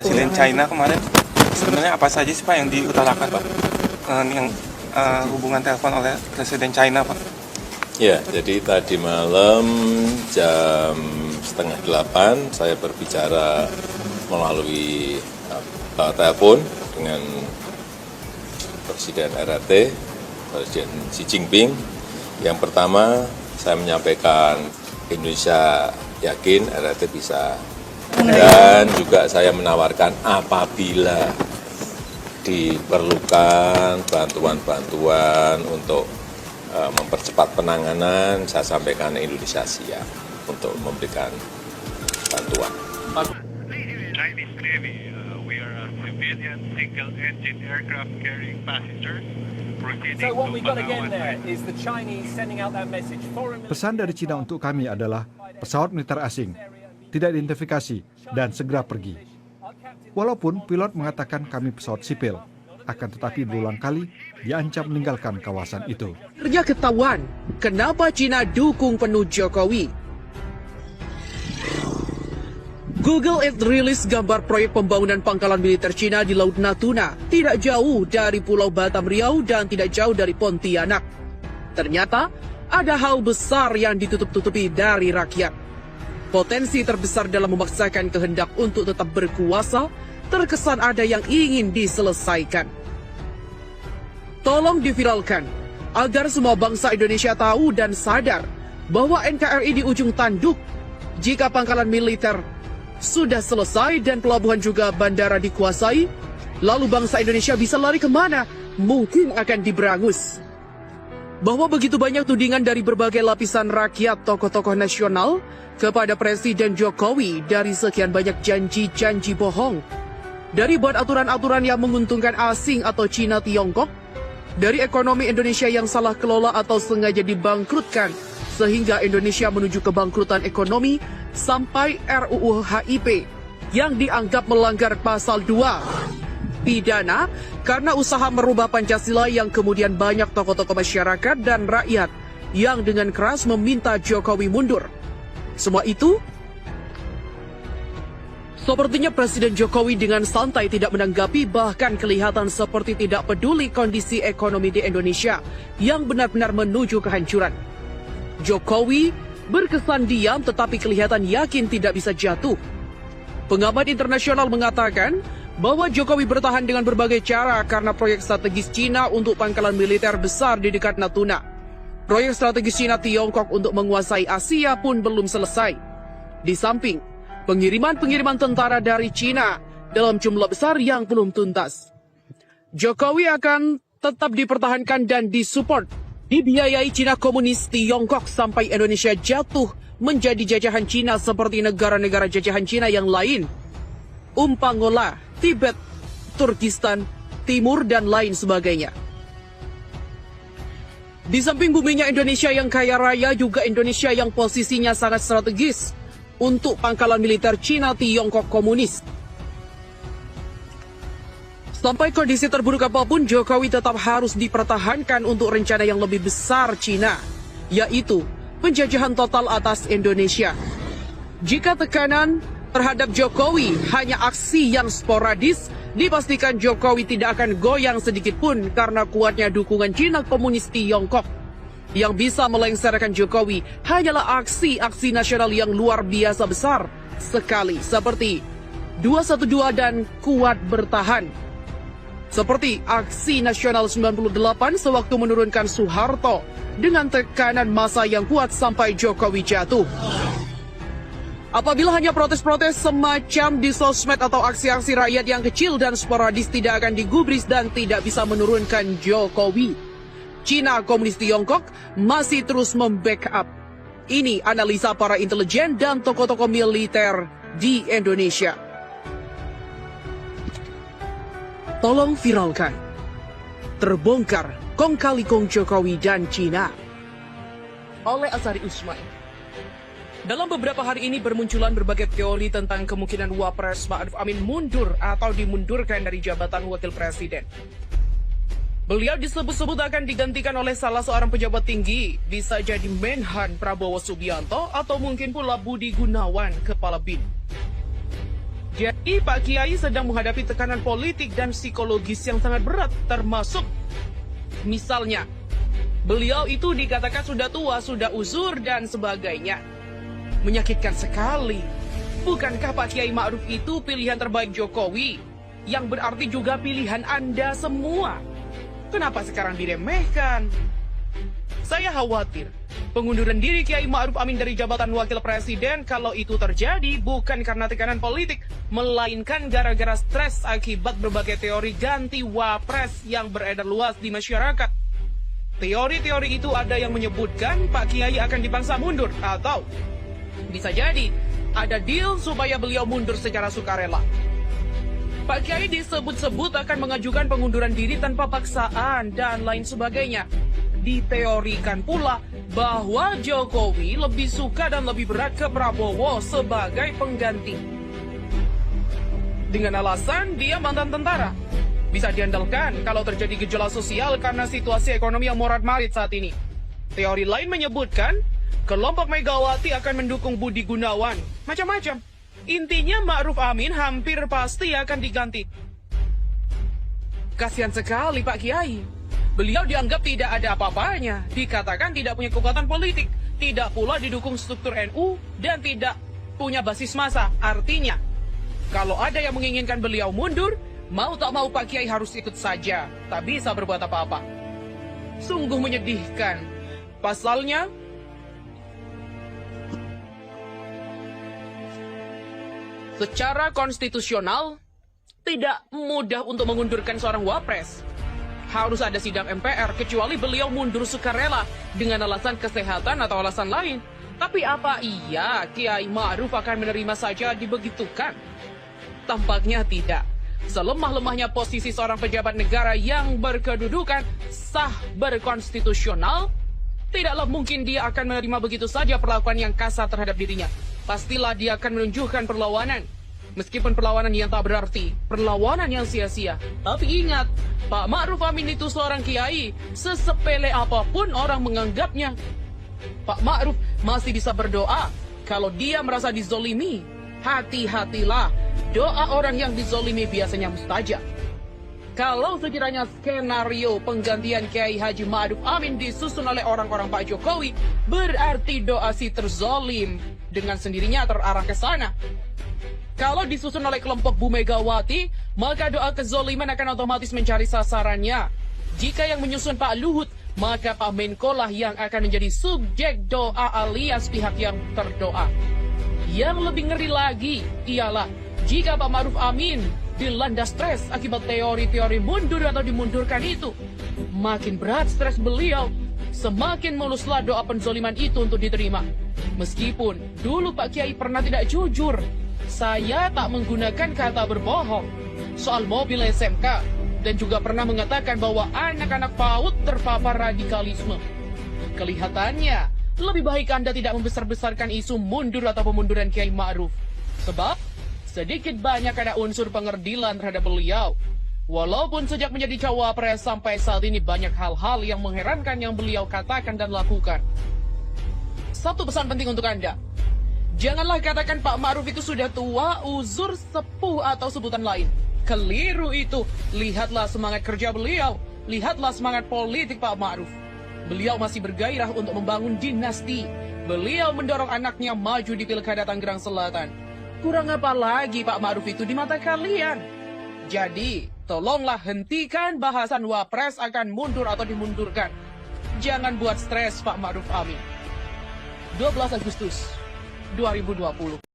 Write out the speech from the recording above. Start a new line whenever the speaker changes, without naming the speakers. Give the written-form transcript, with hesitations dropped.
Presiden China kemarin, sebenarnya apa saja sih Pak yang diutarakan Pak? Hubungan telepon oleh Presiden China Pak?
Ya, jadi tadi malam jam 7:30 saya berbicara melalui telepon dengan Presiden RRT, Presiden Xi Jinping. Yang pertama, saya menyampaikan Indonesia yakin RRT bisa, dan juga saya menawarkan apabila diperlukan bantuan-bantuan untuk mempercepat penanganan, saya sampaikan Indonesia siap untuk memberikan bantuan.
Chinese Navy, we are a civilian single-engine aircraft carrying passengers.
So what we got again there is the Chinese sending out that message.
Pesan dari Cina untuk kami adalah pesawat militer asing, tidak diidentifikasi, dan segera pergi. Walaupun pilot mengatakan kami pesawat sipil, akan tetapi berulang kali diancam meninggalkan kawasan itu.
Akhirnya ketahuan kenapa Cina dukung penuh Jokowi. Google Earth rilis gambar proyek pembangunan pangkalan militer Cina di Laut Natuna, tidak jauh dari Pulau Batam Riau dan tidak jauh dari Pontianak. Ternyata ada hal besar yang ditutup-tutupi dari rakyat. Potensi terbesar dalam memaksakan kehendak untuk tetap berkuasa, terkesan ada yang ingin diselesaikan. Tolong diviralkan, agar semua bangsa Indonesia tahu dan sadar bahwa NKRI di ujung tanduk. Jika pangkalan militer sudah selesai dan pelabuhan juga bandara dikuasai, lalu bangsa Indonesia bisa lari kemana? Mungkin akan diberangus. Bahwa begitu banyak tudingan dari berbagai lapisan rakyat, tokoh-tokoh nasional, kepada Presiden Jokowi dari sekian banyak janji-janji bohong. Dari buat aturan-aturan yang menguntungkan asing atau Cina Tiongkok, dari ekonomi Indonesia yang salah kelola atau sengaja dibangkrutkan, sehingga Indonesia menuju kebangkrutan ekonomi, sampai RUU HIP yang dianggap melanggar pasal 2. Pidana karena usaha merubah Pancasila yang kemudian banyak tokoh-tokoh masyarakat dan rakyat yang dengan keras meminta Jokowi mundur. Semua itu sepertinya Presiden Jokowi dengan santai tidak menanggapi, bahkan kelihatan seperti tidak peduli kondisi ekonomi di Indonesia yang benar-benar menuju kehancuran. Jokowi berkesan diam tetapi kelihatan yakin tidak bisa jatuh. Pengamat internasional mengatakan bahwa Jokowi bertahan dengan berbagai cara karena proyek strategis Cina untuk pangkalan militer besar di dekat Natuna. Proyek strategis Cina Tiongkok untuk menguasai Asia pun belum selesai. Di samping pengiriman tentara dari Cina dalam jumlah besar yang belum tuntas. Jokowi akan tetap dipertahankan dan disupport, dibiayai Cina Komunis Tiongkok sampai Indonesia jatuh menjadi jajahan Cina seperti negara-negara jajahan Cina yang lain. Umpangola, Tibet, Turkistan, Timur, dan lain sebagainya. Di samping buminya Indonesia yang kaya raya, juga Indonesia yang posisinya sangat strategis untuk pangkalan militer Cina Tiongkok Komunis. Sampai kondisi terburuk apapun, Jokowi tetap harus dipertahankan untuk rencana yang lebih besar Cina, yaitu penjajahan total atas Indonesia. Jika tekanan terhadap Jokowi hanya aksi yang sporadis, dipastikan Jokowi tidak akan goyang sedikit pun karena kuatnya dukungan Cina Komunis Tiongkok. Yang bisa melengsarkan Jokowi hanyalah aksi-aksi nasional yang luar biasa besar sekali, seperti 212 dan kuat bertahan. Seperti aksi nasional 98 sewaktu menurunkan Soeharto dengan tekanan massa yang kuat sampai Jokowi jatuh. Apabila hanya protes-protes semacam di sosmed atau aksi-aksi rakyat yang kecil dan sporadis tidak akan digubris dan tidak bisa menurunkan Jokowi, Cina Komunis Tiongkok masih terus membackup. Ini analisa para intelijen dan tokoh-tokoh militer di Indonesia. Tolong viralkan. Terbongkar kong kali kong Jokowi dan Cina oleh Azhari Usman. Dalam beberapa hari ini bermunculan berbagai teori tentang kemungkinan Wapres Ma'ruf Amin mundur atau dimundurkan dari jabatan wakil presiden. Beliau disebut-sebut akan digantikan oleh salah seorang pejabat tinggi, bisa jadi Menhan Prabowo Subianto atau mungkin pula Budi Gunawan, Kepala BIN. Jadi Pak Kiai sedang menghadapi tekanan politik dan psikologis yang sangat berat, termasuk misalnya beliau itu dikatakan sudah tua, sudah uzur dan sebagainya. Menyakitkan sekali. Bukankah Pak Kiai Ma'ruf itu pilihan terbaik Jokowi? Yang berarti juga pilihan Anda semua. Kenapa sekarang diremehkan? Saya khawatir pengunduran diri Kiai Ma'ruf Amin dari jabatan wakil presiden kalau itu terjadi bukan karena tekanan politik, melainkan gara-gara stres akibat berbagai teori ganti wapres yang beredar luas di masyarakat. Teori-teori itu ada yang menyebutkan Pak Kiai akan dipaksa mundur atau bisa jadi ada deal supaya beliau mundur secara sukarela. Pak Kiai disebut-sebut akan mengajukan pengunduran diri tanpa paksaan dan lain sebagainya. Diteorikan pula bahwa Jokowi lebih suka dan lebih berat ke Prabowo sebagai pengganti. Dengan alasan dia mantan tentara. Bisa diandalkan kalau terjadi gejolak sosial karena situasi ekonomi yang morat-marit saat ini. Teori lain menyebutkan kelompok Megawati akan mendukung Budi Gunawan. Macam-macam. Intinya Ma'ruf Amin hampir pasti akan diganti. Kasihan sekali Pak Kiai. Beliau dianggap tidak ada apa-apanya, dikatakan tidak punya kekuatan politik, tidak pula didukung struktur NU, dan tidak punya basis massa. Artinya, kalau ada yang menginginkan beliau mundur, mau tak mau Pak Kiai harus ikut saja, tak bisa berbuat apa-apa. Sungguh menyedihkan. Pasalnya, secara konstitusional, tidak mudah untuk mengundurkan seorang wapres. Harus ada sidang MPR, kecuali beliau mundur sukarela dengan alasan kesehatan atau alasan lain. Tapi apa iya Kiai Ma'ruf akan menerima saja dibegitukan? Tampaknya tidak. Selemah-lemahnya posisi seorang pejabat negara yang berkedudukan sah berkonstitusional, tidaklah mungkin dia akan menerima begitu saja perlakuan yang kasar terhadap dirinya. Pastilah dia akan menunjukkan perlawanan. Meskipun perlawanan yang tak berarti, perlawanan yang sia-sia. Tapi ingat, Pak Ma'ruf Amin itu seorang kiai, sesepele apapun orang menganggapnya. Pak Ma'ruf masih bisa berdoa kalau dia merasa dizolimi. Hati-hatilah, doa orang yang dizolimi biasanya mustajab. Kalau sekiranya skenario penggantian Kiai Haji Ma'ruf Amin disusun oleh orang-orang Pak Jokowi, berarti doa si terzolim dengan sendirinya terarah ke sana. Kalau disusun oleh kelompok Bu Megawati, maka doa kezoliman akan otomatis mencari sasarannya. Jika yang menyusun Pak Luhut, maka Pak Menko lah yang akan menjadi subjek doa alias pihak yang terdoa. Yang lebih ngeri lagi ialah jika Pak Ma'ruf Amin dilanda stres akibat teori-teori mundur atau dimundurkan itu, makin berat stres beliau, semakin muluslah doa penzoliman itu untuk diterima. Meskipun dulu Pak Kiai pernah tidak jujur, saya tak menggunakan kata berbohong soal mobil SMK dan juga pernah mengatakan bahwa anak-anak PAUD terpapar radikalisme. Kelihatannya, lebih baik Anda tidak membesar-besarkan isu mundur atau pemunduran Kiai Ma'ruf. Sebab, sedikit banyak ada unsur pengerdilan terhadap beliau. Walaupun sejak menjadi cawapres sampai saat ini banyak hal-hal yang mengherankan yang beliau katakan dan lakukan. Satu pesan penting untuk Anda. Janganlah katakan Pak Ma'ruf itu sudah tua, uzur, sepuh, atau sebutan lain. Keliru itu. Lihatlah semangat kerja beliau. Lihatlah semangat politik Pak Ma'ruf. Beliau masih bergairah untuk membangun dinasti. Beliau mendorong anaknya maju di Pilkada Tangerang Selatan. Kurang apa lagi Pak Ma'ruf itu di mata kalian? Jadi, tolonglah hentikan bahasan wapres akan mundur atau dimundurkan. Jangan buat stres Pak Ma'ruf Amin. 12 Agustus 2020.